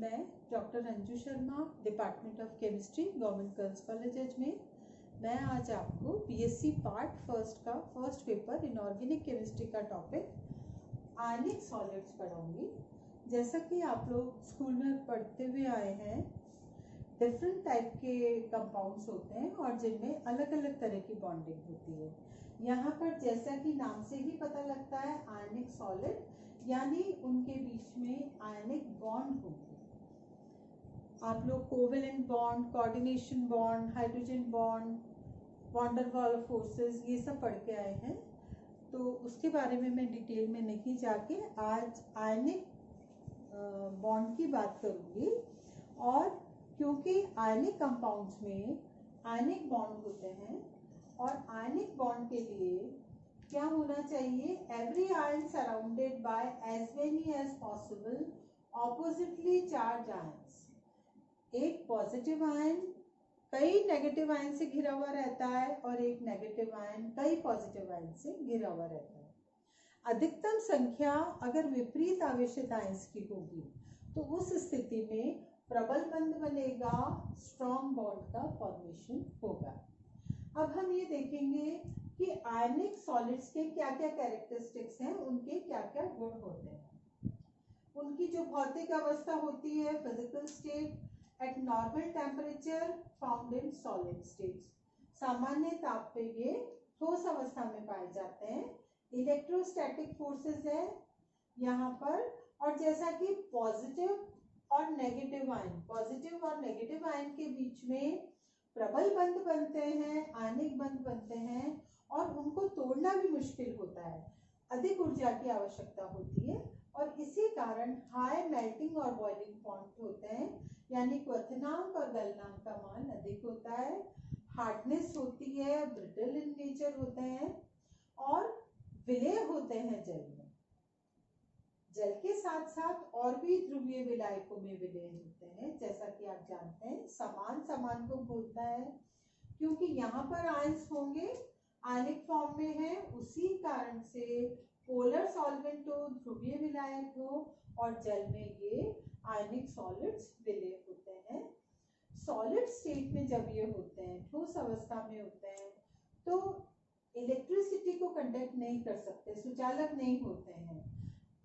मैं doctor Anju Sharma, department of chemistry, government girls college Ajmer. मैं आज आपको बीएससी पार्ट फर्स्ट का फर्स्ट पेपर इनऑर्गेनिक केमिस्ट्री का टॉपिक आयनिक सॉलिड्स पढ़ाऊंगी। जैसा कि आप लोग स्कूल में पढ़ते हुए आए हैं, डिफरेंट टाइप के कंपाउंड्स होते हैं और जिनमें अलग अलग तरह की बॉन्डिंग होती है। यहाँ पर जैसा कि नाम से ही पता लगता है, आयनिक सॉलिड यानी उनके बीच में आयनिक बॉन्ड होंगे। आप लोग covalent bond, coordination bond, hydrogen bond, van der Waals forces, ये सब पढ़ के आए हैं, तो उसके बारे में मैं डिटेल में नहीं जाके आज आयनिक बॉन्ड की बात करूँगी। और क्योंकि आयनिक कंपाउंड्स में आयनिक बॉन्ड होते हैं और आयनिक बॉन्ड के लिए क्या होना चाहिए, every ion surrounded by as many as possible oppositely charge ions. एक पॉजिटिव आयन कई नेगेटिव आयन से घिरा हुआ रहता है और एक नेगेटिव आयन कई पॉजिटिव आयन से घिरा हुआ रहता है। अधिकतम संख्या अगर विपरीत आवेशित आयंस की होगी तो उस स्थिति में प्रबल बंध बनेगा, स्ट्रॉन्ग बॉन्ड का फॉर्मेशन होगा। अब हम ये देखेंगे कि आयनिक सॉलिड्स के क्या क्या कैरेक्टरिस्टिक्स हैं, उनके क्या क्या गुण होते हैं। उनकी जो भौतिक अवस्था होती है, physical state eight normal temperature found in solid states, सामान्य ताप पे ये ठोस अवस्था में पाए जाते हैं। इलेक्ट्रोस्टैटिक फोर्सेस है यहाँ पर, और जैसा कि पॉजिटिव और नेगेटिव आयन के बीच में प्रबल बंध बनते हैं, आयनिक बंध बनते हैं और उनको तोड़ना भी मुश्किल होता है, अधिक ऊर्जा की आवश्यकता होती है और इसी कारण हाई मेल्टिंग और बॉइलिंग पॉइंट होते हैं, यानी क्वथनांक और गलनांक का मान अधिक होता है। हार्डनेस होती है, ब्रिटल इन नेचर होते हैं और विलेय होते हैं जल में। जल के साथ साथ और भी ध्रुवीय विलायकों में विलय होते हैं, जैसा कि आप जानते हैं समान को बोलता है, क्योंकि यहाँ पर आयंस होंगे आयनिक फॉर्म में है, उसी कारण से पोलर सॉल्वेंट हो, ध्रुवीय विलायक हो और जल में ये आयनिक सॉलिड्स विलय होते हैं। सॉलिड स्टेट में जब ये होते हैं, ठोस अवस्था में होते हैं, तो इलेक्ट्रिसिटी को कंडक्ट नहीं कर सकते, सुचालक नहीं होते हैं।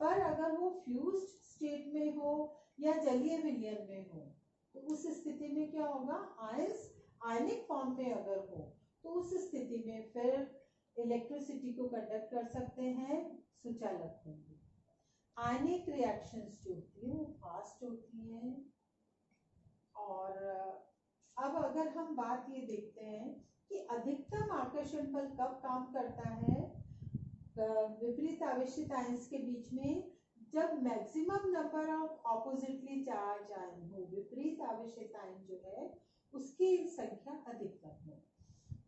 पर अगर वो फ्यूज्ड स्टेट में हो या जलीय विलयन में हो तो उस स्थिति में क्या होगा, आयंस आयनिक फॉर्म में अगर हो तो उस स्थिति में फिर इलेक्ट्रिसिटी को कंडक्ट कर सकते हैं, सुचालक होंगे। आयनिक रिएक्शंस जो होती है वो फास्ट होती हैं। और अब अगर हम बात ये देखते हैं कि अधिकतम आकर्षण बल कब काम करता है विपरीत आवेशित आयंस के बीच में, जब maximum number of oppositely charge ion हो, विपरीत आवेशित आयन जो है उसकी संख्या अधिकतम हो,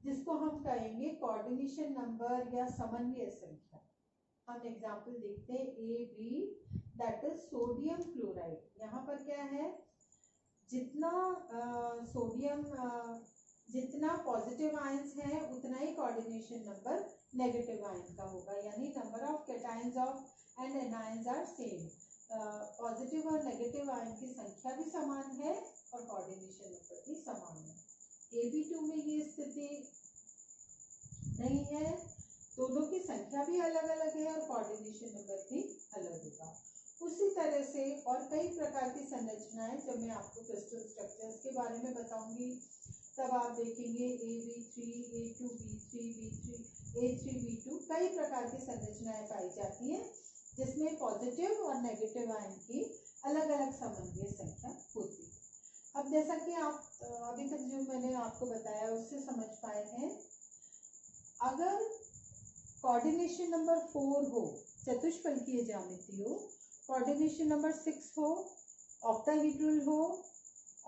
जिसको हम कहेंगे कोऑर्डिनेशन नंबर या समन्वय संख्या। हम एग्जांपल देखते हैं AB, that is sodium chloride. यहाँ पर क्या है, जितना पॉजिटिव आयंस हैं उतना ही कोऑर्डिनेशन नंबर नेगेटिव आयन का होगा, यानी number of cations of and anions are same. Positive और नेगेटिव आयन की संख्या भी समान है और कोऑर्डिनेशन नंबर भी समान है। AB2 में ये स्थिति नहीं है, दोनों की संख्या भी अलग अलग है और कोऑर्डिनेशन नंबर भी अलग होगा। उसी तरह से और कई प्रकार की संरचनाएं, जब मैं आपको क्रिस्टल स्ट्रक्चर्स के बारे में बताऊंगी तब आप देखेंगे AB3, A2, B3, A3, B2, कई प्रकार की संरचनाएं पाई जाती हैं जिसमें पॉजिटिव और नेगेटिव आयन की अलग अलग समन्वय संख्या होती है। अब जैसा कि आप अभी तक जो मैंने आपको बताया उससे समझ पाए हैं, अगर कोऑर्डिनेशन नंबर 4 हो, चतुष्फलकीय ज्यामिति हो, कोऑर्डिनेशन नंबर 6 हो, ऑक्टाहेड्रल हो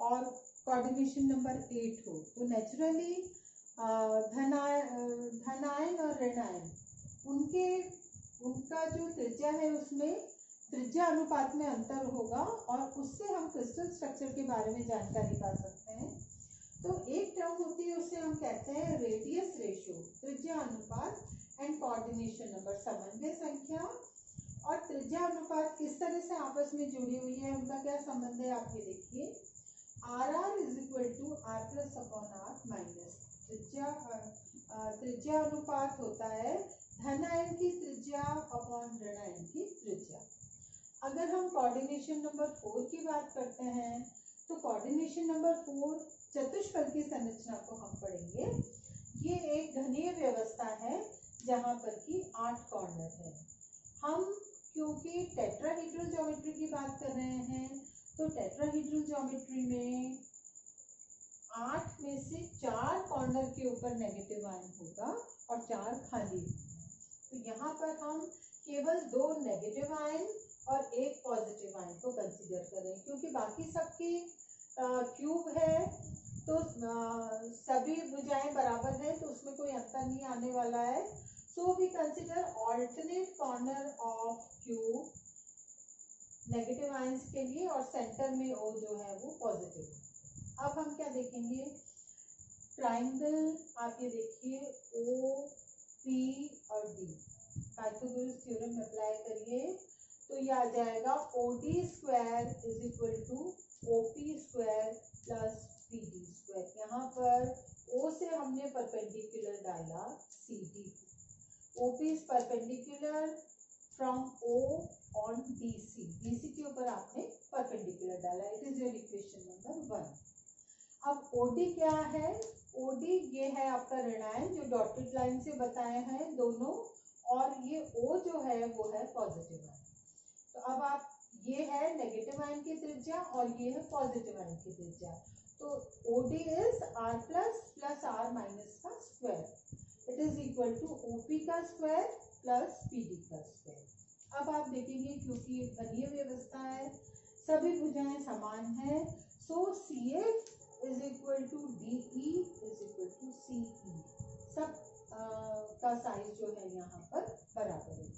और कोऑर्डिनेशन नंबर 8 हो, तो नेचुरली धनायन और ऋणायन उनका जो त्रिज्या है उसमें त्रिज्या अनुपात में अंतर होगा और उससे हम क्रिस्टल स्ट्रक्चर के बारे में जानकारी पा सकते हैं। तो एक टर्म होती है, उससे हम कहते हैं रेडियस रेशियो, त्रिज्या अनुपात एंड कोऑर्डिनेशन नंबर, समन्वय संख्या और त्रिज्या अनुपात किस तरह से आपस में जुड़ी हुई है, उनका क्या संबंध है, आप ये देखिए। R r is equal to r plus upon r minus त्रिज्या अनुपात होता है धन आयन की त्रिज्या अपॉन ऋण आयन की त्रिज्या। अगर हम कोऑर्डिनेशन नंबर 4 की बात करते हैं तो कोऑर्डिनेशन नंबर 4 चतुष्फल की संरचना को हम पढ़ेंगे। ये एक घनीय व्यवस्था है जहां पर कि 8 कॉर्नर है। हम क्योंकि टेट्राहेड्रल ज्योमेट्री की बात कर रहे हैं तो टेट्राहेड्रल ज्योमेट्री में 8 में से 4 कॉर्नर के ऊपर नेगेटिव आयन होगा और 4 खाली। तो यहाँ पर हम केवल 2 नेगेटिव आयन और 1 पॉजिटिव आयन को कंसीडर करें, क्योंकि बाकी सबकी क्यूब है तो सभी भुजाएं बराबर है तो उसमें कोई अंतर नहीं आने वाला है। So we consider alternate corner of cube negative ions के लिए और सेंटर में ओ जो है वो पॉजिटिव है। अब हम क्या देखेंगे, ट्राइंगल आप ये देखिए ओ पी और डी, पाइथागोरस थ्योरम अप्लाई करिए तो ये आ जाएगा OD square is equal to OP square plus PD square. यहाँ पर O से हमने परपेंडिकुलर डाला CD, OP is perpendicular from O on BC, BC के ऊपर आपने परपेंडिकुलर डाला, it is your equation number 1। अब OD क्या है, OD ये है आपका ऋण आयन जो डॉटेड लाइन से बताए हैं दोनों, और ये O जो है वो है पॉजिटिव आयन। तो अब आप ये है नेगेटिव आयन की त्रिज्या और ये है पॉजिटिव आयन की त्रिज्या। तो OD is R plus R minus का square, it is equal to OP का स्क्वायर प्लस PD का स्क्वायर। अब आप देखेंगे क्योंकि ये घनीय व्यवस्था है, सभी भुजाएं समान हैं, so CF is equal to DE is equal to CE, सब का साइज जो है यहाँ पर बराबर है।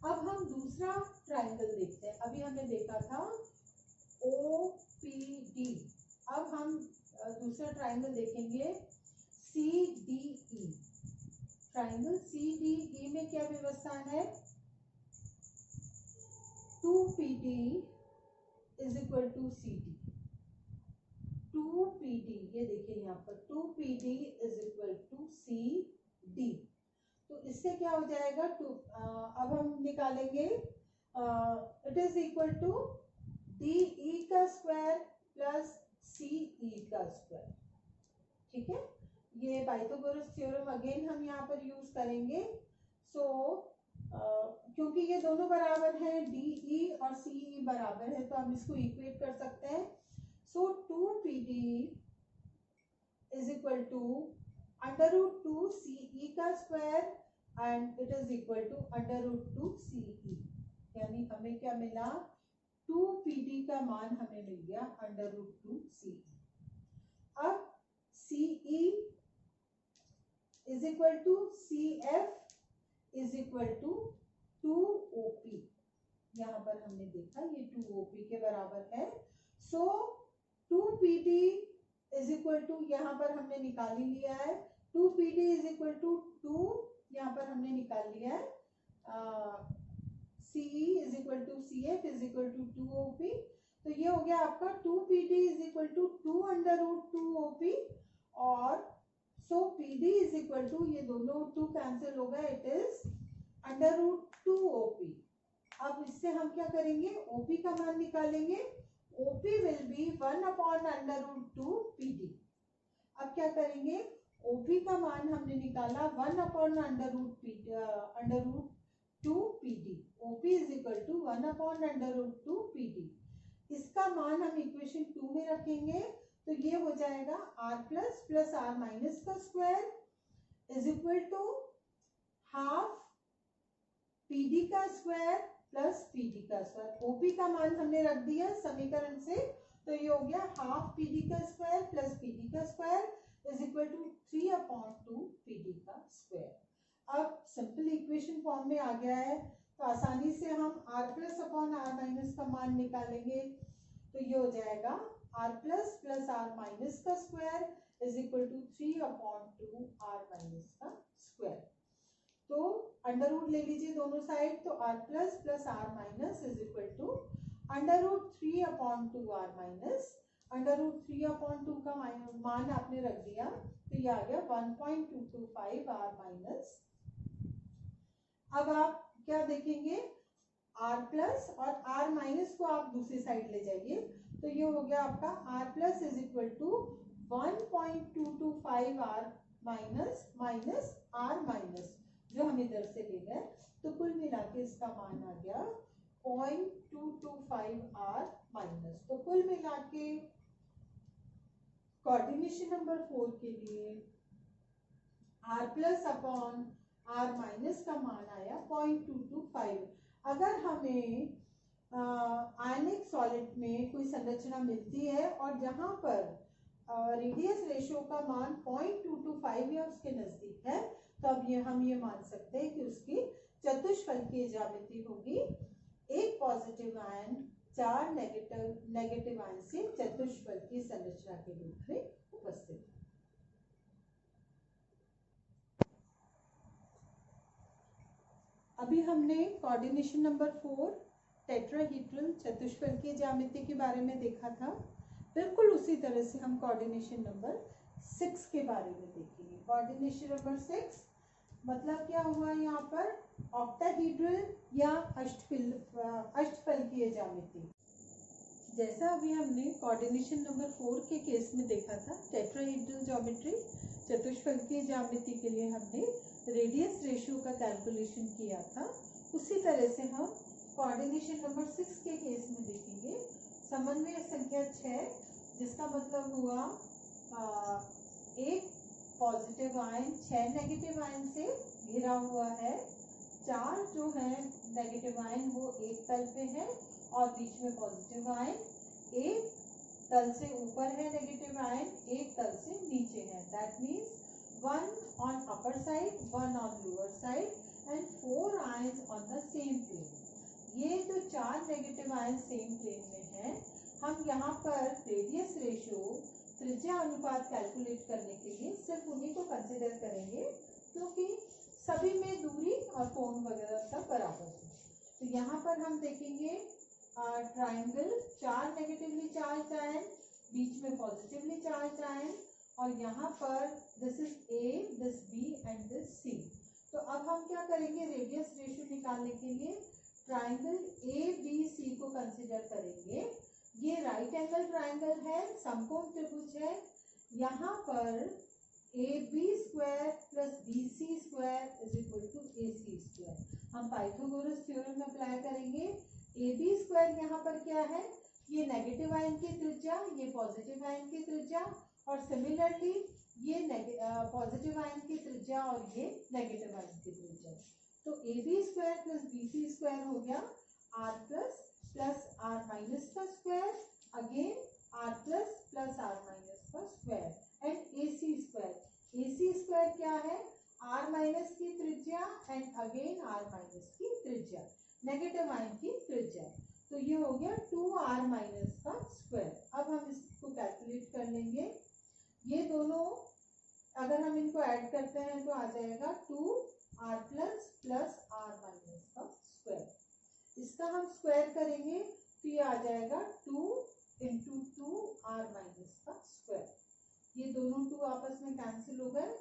अब हम दूसरा ट्राइंगल देखते हैं। अभी हमने देखा था OPD, अब हम दूसरा ट्राइंगल देखेंगे CDE। ट्राइंगल CDE में क्या व्यवस्था है, 2PD is equal to CD, 2PD ये देखिए यहाँ पर 2PD is equal to CD। तो इससे क्या हो जाएगा, अब हम निकालेंगे it is equal to DE का स्क्वायर प्लस CE का स्क्वायर। ठीक है, ये पाइथागोरस थ्योरम अगेन हम यहाँ पर यूज करेंगे। सो क्योंकि ये दोनों बराबर हैं, DE और CE बराबर है, तो हम इसको इक्वेट कर सकते हैं। So 2PD is equal to √2 CE का square and it is equal to √2 CE, यानी हमें क्या मिला, 2PD का मान हमें मिल गया √2 CE। अब CE is equal to CF is equal to 2OP, यहाँ पर हमने देखा ये 2OP के बराबर है। सो 2PD इज इक्वल टू, यहाँ पर हमने निकाल ही लिया है, 2PD इज इक्वल टू 2, यहाँ पर हमने निकाल लिया है CE is equal to CF is equal to 2OP। तो ये हो गया आपका 2PD is equal to 2√2OP, और सो PD इज इक्वल टू, ये दोनों 2 कैंसिल हो गए, इट इज √2OP। अब इससे हम क्या करेंगे, OP का मान निकालेंगे, OP विल बी 1/√2 PD। अब क्या करेंगे, OP का मान हमने निकाला 1/√2 PD, OP is equal to 1/√2 PD। इसका मान हम इक्वेशन 2 में रखेंगे तो ये हो जाएगा R प्लस R माइनस का square is equal to half PD का स्क्वायर प्लस PD का स्क्वायर। OP का मान हमने रख दिया समीकरण से, तो ये हो गया हाफ PD का स्क्वायर प्लस PD का square is equal to 3/2 PD का स्क्वायर। अब सिंपल इक्वेशन फॉर्म में आ गया है, तो आसानी से हम R प्लस/R माइनस का मान निकालेंगे। तो ये हो जाएगा R प्लस R माइनस का square is equal to 3/2 R minus का स्क्वायर। तो अंडर रूट ले लीजिए दोनों साइड, तो r plus plus r minus is equal to under root 3/2 r minus under root 3/2 का मान आपने रख दिया, तो ये आ गया 1.225 r माइनस। अब आप क्या देखेंगे, r प्लस और r माइनस को आप दूसरी साइड ले जाइए, तो ये हो गया आपका r plus is equal to 1.225 r minus minus r minus जो हम इधर से ले गए, तो कुल मिला के इसका मान आ गया 0.225 r माइनस। तो कुल मिला के कोऑर्डिनेशन नंबर 4 के लिए r plus upon r minus का मान आया 0.225। अगर हमें आयनिक सॉलिड में कोई संरचना मिलती है और जहां पर रेडियस रेशियो का मान 0.225 या उसके नजदीक है, तो अब हम ये मान सकते हैं कि उसकी चतुष्फलकीय ज्यामिति होगी एक पॉजिटिव आयन 4 नेगेटिव आयन से चतुष्फलकीय संरचना के रूप में उपस्थित है। अभी हमने कोऑर्डिनेशन नंबर 4 टेट्राहीड्रल चतुष्फलकीय ज्यामिति के बारे में देखा था। बिल्कुल उसी तरह से हम कोऑर्डिनेशन नंबर 6 के बारे में देखेंगे। कोऑर्डिनेशन नंबर 6 मतलब क्या हुआ यहाँ पर, ऑक्टाहीड्रल या अष्टफलकीय ज्यामिति। जैसा अभी हमने कोऑर्डिनेशन नंबर 4 के केस में देखा था, टेट्राहीड्रल ज्योमेट्री चतुष्फलकीय ज्यामिति के लिए हमने रेडियस रेशियो का कैलकुलेशन किया था, उसी तरह से हम कोऑर्डिनेशन नंबर 6 के केस में देखेंगे। समन्वय संख्या 6, जिसका मतलब हुआ एक पॉजिटिव आयन 6 नेगेटिव आयन से घिरा हुआ है, 4 जो है नेगेटिव आयन वो एक तल पे है और बीच में पॉजिटिव आयन, एक तल से ऊपर है नेगेटिव आयन, एक तल से नीचे है। That means 1 on upper side, 1 on lower side and 4 ions on the same plane। ये जो 4 नेगेटिव आयन सेम प्लेन में है, हम यहाँ पर रेडियस रेशियो त्रिज्या अनुपात कैलकुलेट करने के लिए सिर्फ उन्हीं को कंसिडर करेंगे क्योंकि सभी में दूरी और कोण वगैरह सब बराबर है। तो यहाँ पर हम देखेंगे ट्राइंगल 4 नेगेटिवली चार्ज आयन, बीच में पॉजिटिवली चार्ज आयन, और यहाँ पर this is A, this B and this C. तो अब हम क्या करेंगे, रेडियस रेशियो निकालने के लिए ट्राइंगल ए बी सी को कंसिडर करेंगे। ये राइट एंगल ट्राइंगल है, समकोण त्रिभुज है। यहाँ पर A B square plus B C square is equal to A C square. हम पाइथागोरस थ्योरम अप्लाई करेंगे। ए बी स्क्वायर यहाँ पर क्या है, ये नेगेटिव आयन की त्रिज्या, ये पॉजिटिव आयन की त्रिज्या, और सिमिलरली ये पॉजिटिव आयन की त्रिज्या और ये नेगेटिव आयन की त्रिज्या। तो A B square plus B C square हो गया आर प्लस आर माइनस का square, again R plus R minus का square and A C square. A C square क्या है, आर माइनस की त्रिज्या एंड अगेन आर माइनस की त्रिज्या, नेगेटिव आयन की त्रिज्या। तो ये हो गया 2r माइनस का स्क्वायर। अब हम इसको कैलकुलेट कर लेंगे। ये दोनों अगर हम इनको ऐड करते हैं तो आ जाएगा 2r प्लस r माइनस का स्क्वायर। इसका हम स्क्वायर करेंगे तो ये आ जाएगा 2 इंटू 2r माइनस का स्क्वायर। ये दोनों 2 आपस में कैंसिल हो गए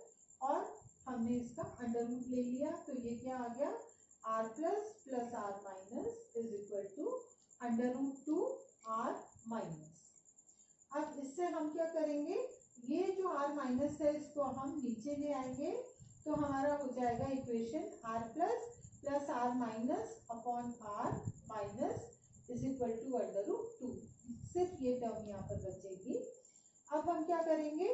और हमने इसका अंडर रूट ले लिया, तो ये क्या आ गया, r plus r minus is equal to under root 2r minus. अब इससे हम क्या करेंगे, ये जो r माइनस है इसको हम नीचे ले आएंगे, तो हमारा हो जाएगा equation r plus r minus upon r minus is equal to under root 2। सिर्फ ये टर्म यहाँ पर बचेगी। अब हम क्या करेंगे,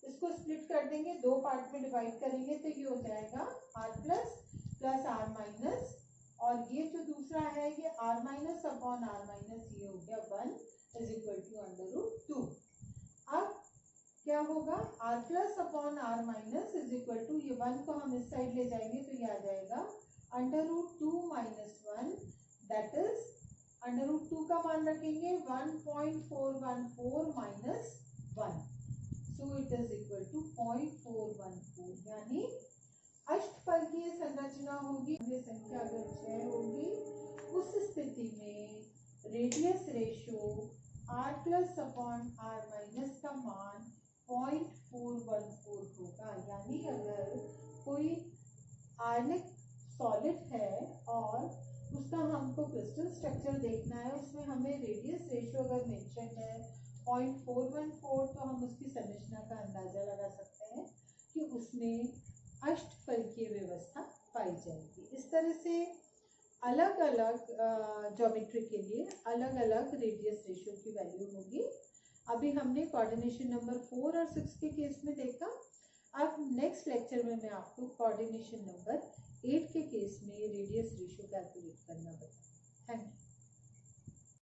इसको स्प्लिट कर देंगे, 2 पार्ट में डिवाइड करेंगे, तो ये हो जाएगा r प्लस r माइनस, और ये जो दूसरा है ये r minus upon r minus, ये हो गया 1 is equal to under root 2। अब क्या होगा, r plus upon r minus is equal to, ये 1 को हम इस साइड ले जाएंगे तो ये आ जाएगा under root 2 minus 1, that is under root 2 का मान रखेंगे 1.414 minus 1, so it is equal to 0.414, यानी अष्टफलकीय संरचना होगी, संख्या अगर 6 होगी, उस स्थिति में radius ratio r plus upon r minus का मान 0.414 होगा। यानी अगर कोई आयनिक सॉलिड है और उसका हमको क्रिस्टल स्ट्रक्चर देखना है, उसमें हमें रेडियस रेशियो अगर मेंशन है 0.414, तो हम उसकी संरचना का अंदाजा लगा सकते हैं कि उसमें अष्टफलकीय व्यवस्था पाई जाएगी। इस तरह से अलग अलग ज्योमेट्री के लिए अलग अलग रेडियस रेशियो की वैल्यू होगी। अभी हमने कोऑर्डिनेशन नंबर 4 और 6 के केस में देखा। अब नेक्स्ट लेक्चर में मैं आपको कोऑर्डिनेशन नंबर 8 के केस में रेडियस रेशियो कैलकुलेट करना बताऊंगी। Thank you.